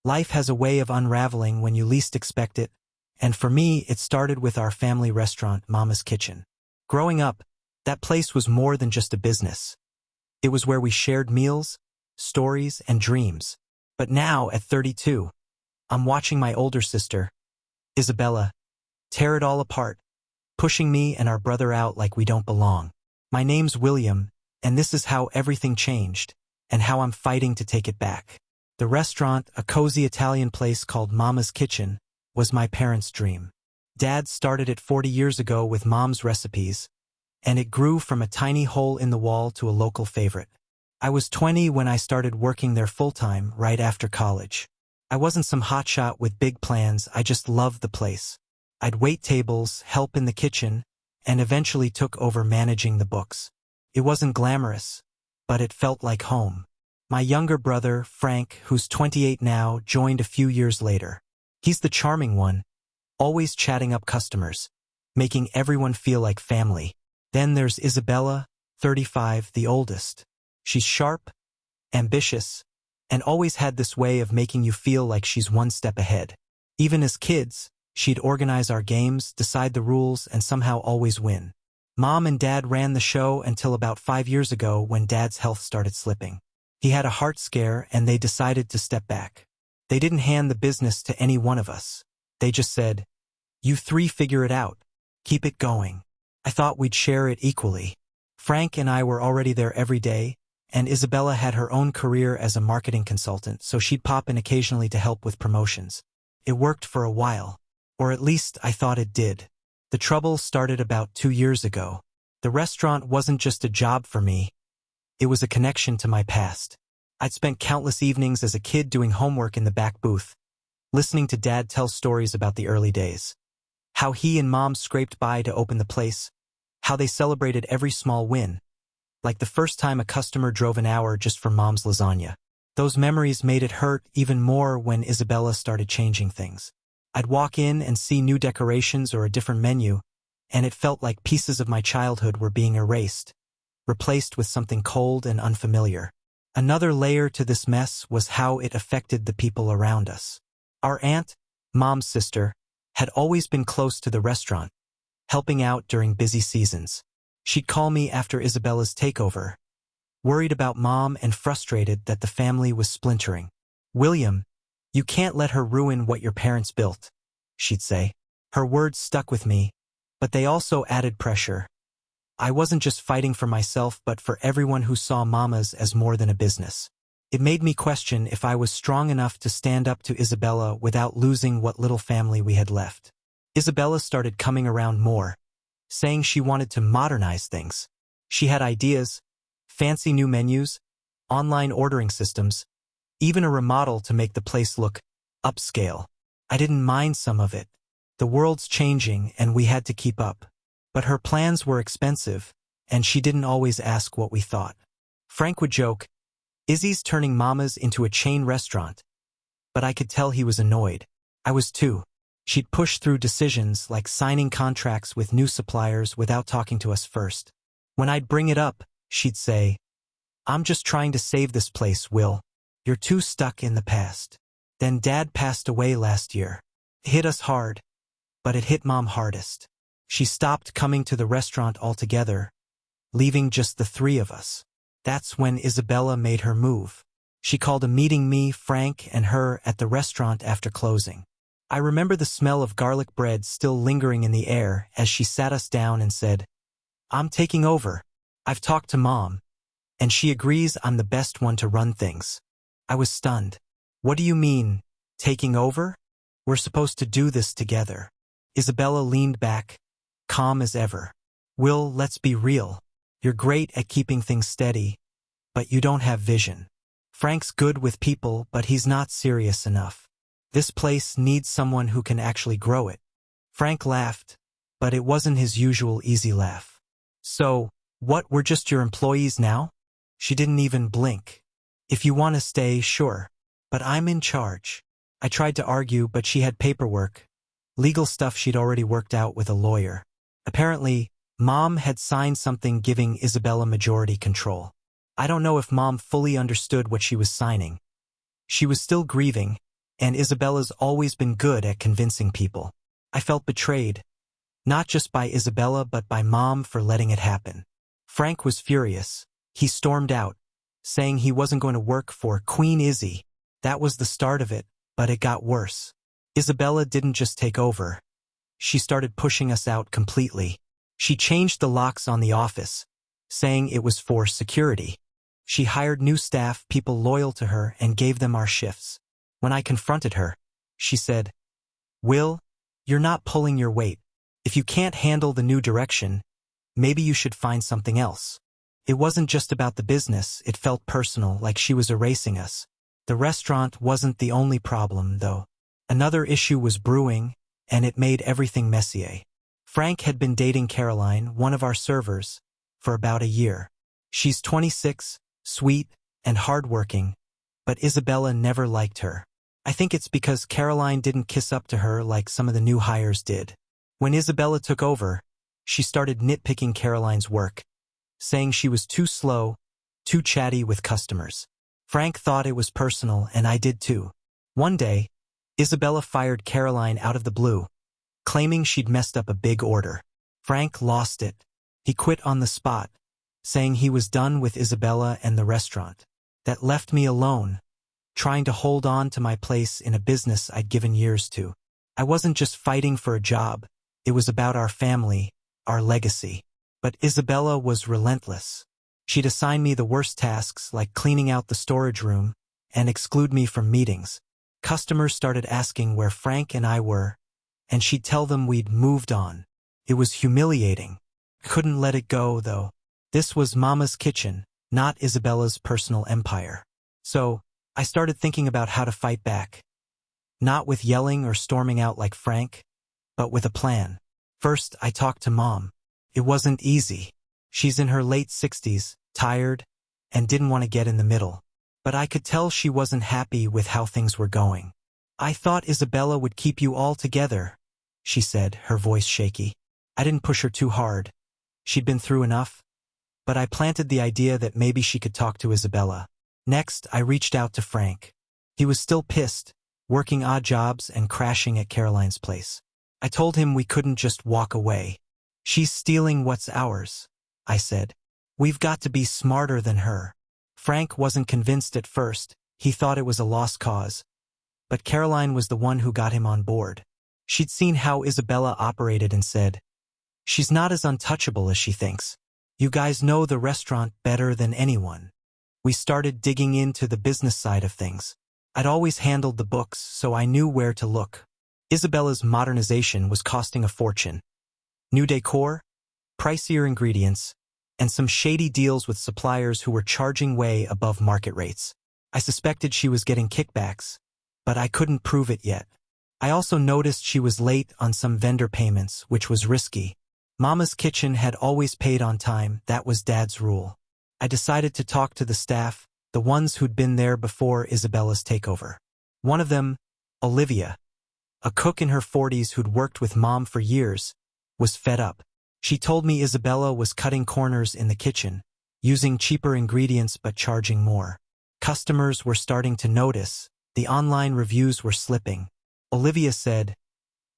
Life has a way of unraveling when you least expect it, and for me, it started with our family restaurant, Mama's Kitchen. Growing up, that place was more than just a business. It was where we shared meals, stories, and dreams. But now, at 32, I'm watching my older sister, Isabella, tear it all apart, pushing me and our brother out like we don't belong. My name's William, and this is how everything changed, and how I'm fighting to take it back. The restaurant, a cozy Italian place called Mama's Kitchen, was my parents' dream. Dad started it 40 years ago with Mom's recipes, and it grew from a tiny hole in the wall to a local favorite. I was 20 when I started working there full-time right after college. I wasn't some hotshot with big plans, I just loved the place. I'd wait tables, help in the kitchen, and eventually took over managing the books. It wasn't glamorous, but it felt like home. My younger brother, Frank, who's 28 now, joined a few years later. He's the charming one, always chatting up customers, making everyone feel like family. Then there's Isabella, 35, the oldest. She's sharp, ambitious, and always had this way of making you feel like she's one step ahead. Even as kids, she'd organize our games, decide the rules, and somehow always win. Mom and Dad ran the show until about 5 years ago when Dad's health started slipping. He had a heart scare and they decided to step back. They didn't hand the business to any one of us. They just said, "You three figure it out. Keep it going." I thought we'd share it equally. Frank and I were already there every day, and Isabella had her own career as a marketing consultant, so she'd pop in occasionally to help with promotions. It worked for a while, or at least I thought it did. The trouble started about 2 years ago. The restaurant wasn't just a job for me. It was a connection to my past. I'd spent countless evenings as a kid doing homework in the back booth, listening to Dad tell stories about the early days. How he and Mom scraped by to open the place, how they celebrated every small win, like the first time a customer drove an hour just for Mom's lasagna. Those memories made it hurt even more when Isabella started changing things. I'd walk in and see new decorations or a different menu, and it felt like pieces of my childhood were being erased, replaced with something cold and unfamiliar. Another layer to this mess was how it affected the people around us. Our aunt, Mom's sister, had always been close to the restaurant, helping out during busy seasons. She'd call me after Isabella's takeover, worried about Mom and frustrated that the family was splintering. "William, you can't let her ruin what your parents built," she'd say. Her words stuck with me, but they also added pressure. I wasn't just fighting for myself but for everyone who saw Mama's as more than a business. It made me question if I was strong enough to stand up to Isabella without losing what little family we had left. Isabella started coming around more, saying she wanted to modernize things. She had ideas, fancy new menus, online ordering systems, even a remodel to make the place look upscale. I didn't mind some of it. The world's changing and we had to keep up. But her plans were expensive, and she didn't always ask what we thought. Frank would joke, "Izzy's turning Mama's into a chain restaurant." But I could tell he was annoyed. I was too. She'd push through decisions like signing contracts with new suppliers without talking to us first. When I'd bring it up, she'd say, "I'm just trying to save this place, Will. You're too stuck in the past." Then Dad passed away last year. It hit us hard, but it hit Mom hardest. She stopped coming to the restaurant altogether, leaving just the three of us. That's when Isabella made her move. She called a meeting me, Frank, and her at the restaurant after closing. I remember the smell of garlic bread still lingering in the air as she sat us down and said, "I'm taking over. I've talked to Mom, and she agrees I'm the best one to run things." I was stunned. "What do you mean, taking over? We're supposed to do this together." Isabella leaned back, calm as ever. "Will, let's be real. You're great at keeping things steady, but you don't have vision. Frank's good with people, but he's not serious enough. This place needs someone who can actually grow it." Frank laughed, but it wasn't his usual easy laugh. "So, what, we're just your employees now?" She didn't even blink. "If you want to stay, sure. But I'm in charge." I tried to argue, but she had paperwork, legal stuff she'd already worked out with a lawyer. Apparently, Mom had signed something giving Isabella majority control. I don't know if Mom fully understood what she was signing. She was still grieving, and Isabella's always been good at convincing people. I felt betrayed, not just by Isabella but by Mom for letting it happen. Frank was furious. He stormed out, saying he wasn't going to work for Queen Izzy. That was the start of it, but it got worse. Isabella didn't just take over. She started pushing us out completely. She changed the locks on the office, saying it was for security. She hired new staff, people loyal to her, and gave them our shifts. When I confronted her, she said, "Will, you're not pulling your weight. If you can't handle the new direction, maybe you should find something else." It wasn't just about the business, it felt personal, like she was erasing us. The restaurant wasn't the only problem, though. Another issue was brewing, and it made everything messier. Frank had been dating Caroline, one of our servers, for about a year. She's 26, sweet, and hardworking, but Isabella never liked her. I think it's because Caroline didn't kiss up to her like some of the new hires did. When Isabella took over, she started nitpicking Caroline's work, saying she was too slow, too chatty with customers. Frank thought it was personal, and I did too. One day, Isabella fired Caroline out of the blue, claiming she'd messed up a big order. Frank lost it. He quit on the spot, saying he was done with Isabella and the restaurant. That left me alone, trying to hold on to my place in a business I'd given years to. I wasn't just fighting for a job, it was about our family, our legacy. But Isabella was relentless. She'd assign me the worst tasks, like cleaning out the storage room, and exclude me from meetings. Customers started asking where Frank and I were, and she'd tell them we'd moved on. It was humiliating. Couldn't let it go, though. This was Mama's kitchen, not Isabella's personal empire. So, I started thinking about how to fight back. Not with yelling or storming out like Frank, but with a plan. First, I talked to Mom. It wasn't easy. She's in her late 60s, tired, and didn't want to get in the middle. But I could tell she wasn't happy with how things were going. "I thought Isabella would keep you all together," she said, her voice shaky. I didn't push her too hard. She'd been through enough. But I planted the idea that maybe she could talk to Isabella. Next, I reached out to Frank. He was still pissed, working odd jobs and crashing at Caroline's place. I told him we couldn't just walk away. "She's stealing what's ours," I said. "We've got to be smarter than her." Frank wasn't convinced at first. He thought it was a lost cause. But Caroline was the one who got him on board. She'd seen how Isabella operated and said, "She's not as untouchable as she thinks. You guys know the restaurant better than anyone." We started digging into the business side of things. I'd always handled the books, so I knew where to look. Isabella's modernization was costing a fortune. New decor, pricier ingredients, and some shady deals with suppliers who were charging way above market rates. I suspected she was getting kickbacks, but I couldn't prove it yet. I also noticed she was late on some vendor payments, which was risky. Mama's Kitchen had always paid on time. That was Dad's rule. I decided to talk to the staff, the ones who'd been there before Isabella's takeover. One of them, Olivia, a cook in her 40s who'd worked with Mom for years, was fed up. She told me Isabella was cutting corners in the kitchen, using cheaper ingredients but charging more. Customers were starting to notice. The online reviews were slipping. Olivia said,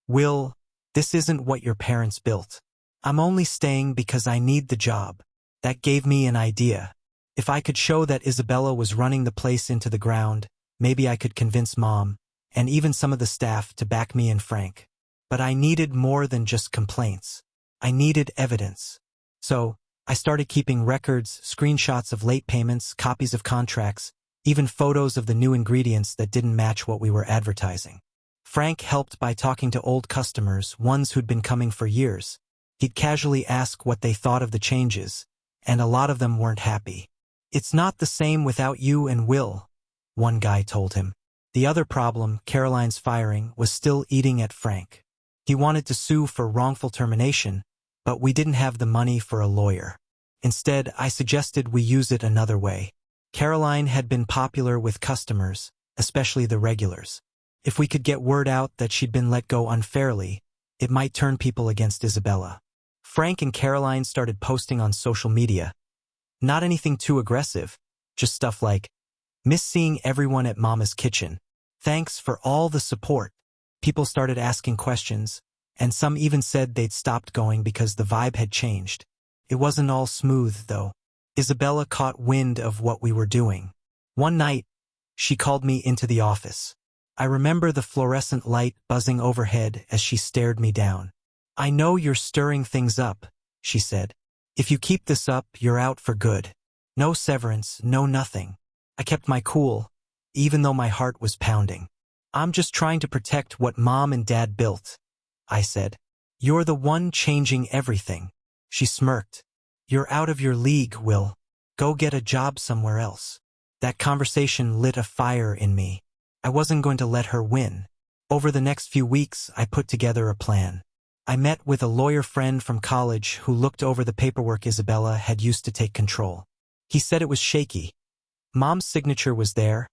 "Will, this isn't what your parents built. I'm only staying because I need the job." That gave me an idea. If I could show that Isabella was running the place into the ground, maybe I could convince Mom, and even some of the staff, to back me and Frank. But I needed more than just complaints. I needed evidence. So, I started keeping records, screenshots of late payments, copies of contracts, even photos of the new ingredients that didn't match what we were advertising. Frank helped by talking to old customers, ones who'd been coming for years. He'd casually ask what they thought of the changes, and a lot of them weren't happy. "It's not the same without you and Will," one guy told him. The other problem, Caroline's firing, was still eating at Frank. He wanted to sue for wrongful termination, but we didn't have the money for a lawyer. Instead, I suggested we use it another way. Caroline had been popular with customers, especially the regulars. If we could get word out that she'd been let go unfairly, it might turn people against Isabella. Frank and Caroline started posting on social media. Not anything too aggressive, just stuff like, "Miss seeing everyone at Mama's Kitchen. Thanks for all the support. People started asking questions, and some even said they'd stopped going because the vibe had changed. It wasn't all smooth, though. Isabella caught wind of what we were doing. One night, she called me into the office. I remember the fluorescent light buzzing overhead as she stared me down. "I know you're stirring things up," she said. "If you keep this up, you're out for good. No severance, no nothing." I kept my cool, even though my heart was pounding. "I'm just trying to protect what Mom and Dad built," I said. "You're the one changing everything." She smirked. "You're out of your league, Will. Go get a job somewhere else." That conversation lit a fire in me. I wasn't going to let her win. Over the next few weeks, I put together a plan. I met with a lawyer friend from college who looked over the paperwork Isabella had used to take control. He said it was shaky. Mom's signature was there,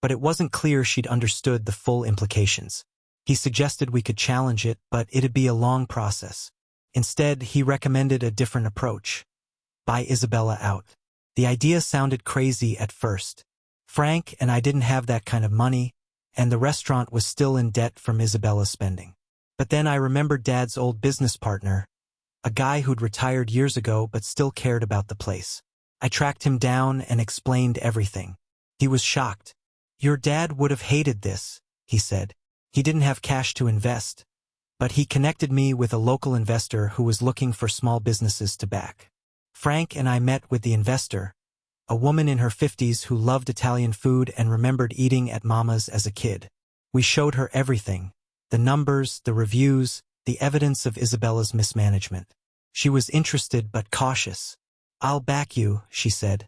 but it wasn't clear she'd understood the full implications. He suggested we could challenge it, but it'd be a long process. Instead, he recommended a different approach. Buy Isabella out. The idea sounded crazy at first. Frank and I didn't have that kind of money, and the restaurant was still in debt from Isabella's spending. But then I remembered Dad's old business partner, a guy who'd retired years ago but still cared about the place. I tracked him down and explained everything. He was shocked. "Your dad would have hated this," he said. He didn't have cash to invest, but he connected me with a local investor who was looking for small businesses to back. Frank and I met with the investor, a woman in her 50s who loved Italian food and remembered eating at Mama's as a kid. We showed her everything, the numbers, the reviews, the evidence of Isabella's mismanagement. She was interested but cautious. "I'll back you," she said,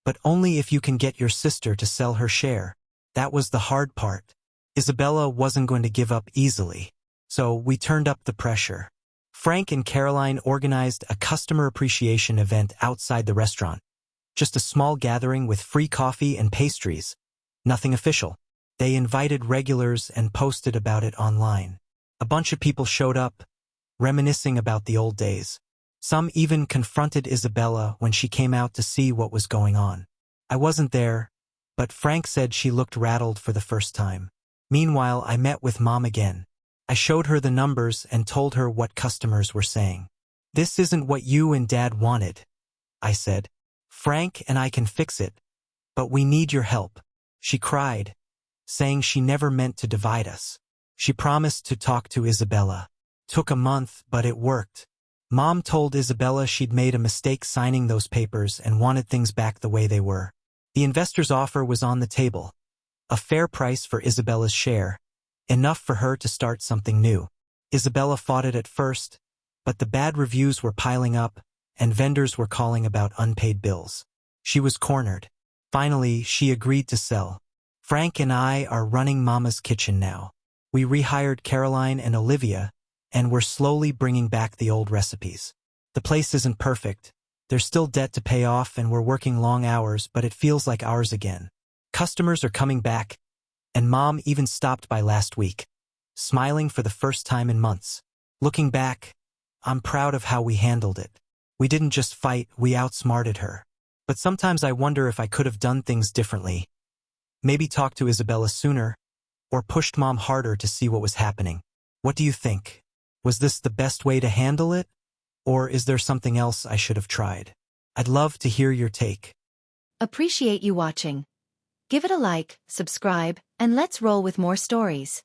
"but only if you can get your sister to sell her share." That was the hard part. Isabella wasn't going to give up easily, so we turned up the pressure. Frank and Caroline organized a customer appreciation event outside the restaurant. Just a small gathering with free coffee and pastries. Nothing official. They invited regulars and posted about it online. A bunch of people showed up, reminiscing about the old days. Some even confronted Isabella when she came out to see what was going on. I wasn't there, but Frank said she looked rattled for the first time. Meanwhile, I met with Mom again. I showed her the numbers and told her what customers were saying. "This isn't what you and Dad wanted," I said. "Frank and I can fix it, but we need your help." She cried, saying she never meant to divide us. She promised to talk to Isabella. Took a month, but it worked. Mom told Isabella she'd made a mistake signing those papers and wanted things back the way they were. The investor's offer was on the table. A fair price for Isabella's share, enough for her to start something new. Isabella fought it at first, but the bad reviews were piling up, and vendors were calling about unpaid bills. She was cornered. Finally, she agreed to sell. Frank and I are running Mama's Kitchen now. We rehired Caroline and Olivia, and we're slowly bringing back the old recipes. The place isn't perfect. There's still debt to pay off and we're working long hours, but it feels like ours again. Customers are coming back, and Mom even stopped by last week, smiling for the first time in months. Looking back, I'm proud of how we handled it. We didn't just fight, we outsmarted her. But sometimes I wonder if I could have done things differently. Maybe talked to Isabella sooner, or pushed Mom harder to see what was happening. What do you think? Was this the best way to handle it? Or is there something else I should have tried? I'd love to hear your take. Appreciate you watching. Give it a like, subscribe, and let's roll with more stories.